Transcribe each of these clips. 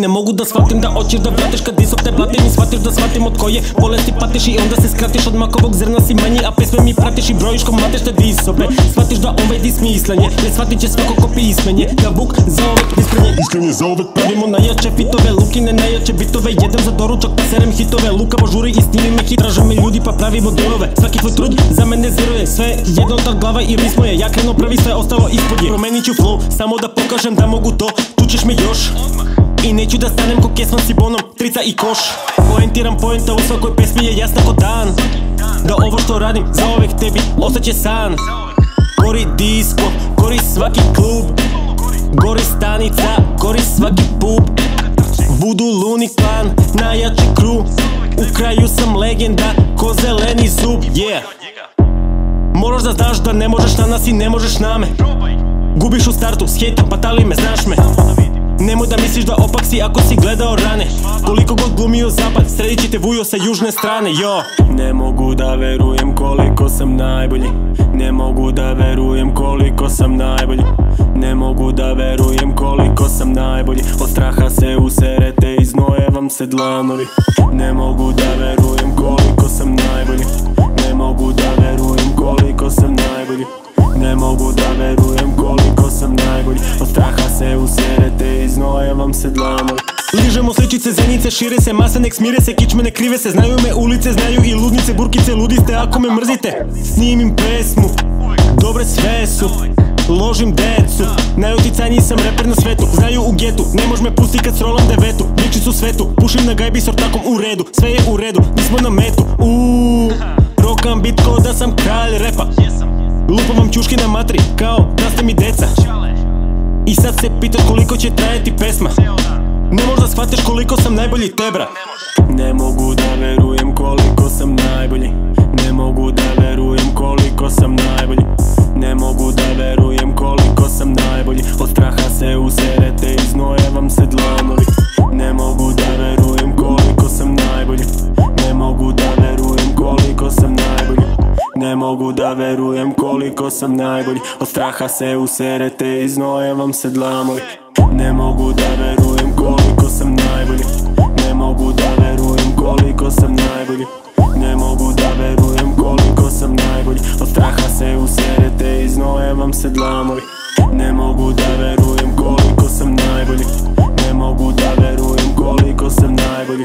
Ne mogu da shvatim da hoćeš da vratiš kad disop te blatim. I shvatiš da shvatim od koje bolesti patiš. I onda se skratiš od makovog zrna si manji. A pesme mi pratiš i brojiš ko mateš te disope. Shvatiš da ovaj dis smislanje, jer shvatit će svako ko pismenje. Da Vuk za ovek iskrenje, iskrenje za ovek. Pravimo najjače fitove, Lukine najjače bitove. Jedem za doručak pa serem hitove. Lukavo žuri i snimi me hit. Traže me ljudi pa pravimo delove. Svaki tvoj trud za mene ziruje. Sve jedno ta glava i ritmo je. Ja krenuo prvi, sve ostalo ispod je. Promenit ću flow, samo da pokažem da mogu to. Čućeš me još i neću da stanem ko Kesman s Ibonom, trica i koš. Poentiram poenta u svakoj pesmi je jasna ko dan. Da ovo što radim zaovek tebi ostaće san. Gori disco, gori svaki klub, gori stanica, gori svaki pub. Vudu Luni klan, najjači crew. U kraju sam legenda, ko zeleni zub, yeah. Moraš da znaš da ne možeš na nas i ne možeš na me. Gubiš u startu, s hejtom patali me, znaš me. Nemoj da misliš da opak si ako si gledao rane. Koliko god glumio zapad, sredit će te Vujo sa južne strane, jo. Ne mogu da verujem koliko sam najbolji. Ne mogu da verujem koliko sam najbolji. Ne mogu da verujem koliko sam najbolji. Od straha se userete i znoje vam se dlanovi. Ne mogu da verujem koliko sam najbolji. Ne mogu da verujem koliko sam najbolji. Ne mogu da verujem koliko sam najbolji. Od straha se userete i znoje vam se dlanovi. Ližemo sličice, zenice, šire se masa, nek smire se, kičme ne krive se. Znaju me ulice, znaju i ludnice, burkice, ludiste ako me mrzite. Snimim pesmu, dobre sve su, ložim decu. Najuticajniji sam reper na svetu, znaju u getu. Ne mož me pusti kad srolam devetu, biči su svetu, pušim na gajbi s ortakom u redu. Sve je u redu, mi smo na metu, rokam bit ko da sam kralj repa. Lupam vam ćuške na matri, kao da ste mi deca. I sad se pitaš koliko će trajati pesma. Ne možda shvatiš koliko sam najbolji tebra. Ne mogu da verujem koliko sam najbolji. Ne mogu da verujem koliko sam najbolji. Ne mogu da verujem koliko sam najbolji. Od straha se userete i znoje vam se dlanovi. Ne mogu da verujem koliko sam najbolji. Ne mogu da verujem koliko sam najbolji. Ne mogu da verujem koliko sam najbolji. Od straha se userete i znoje vam se dlanovi. Ne mogu da verujem koliko sam najbolji. Ne mogu da verujem koliko sam najbolji. Ne mogu da verujem koliko sam najbolji. Od straha se userete i znoje vam se dlanovi. Ne mogu da verujem koliko sam najbolji. Ne mogu da verujem koliko sam najbolji.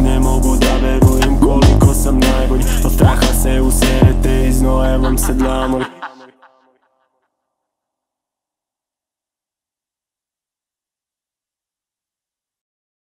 Ne mogu da verujem koliko sam najbolji. Od straha se userete i znoje vam se dlanovi.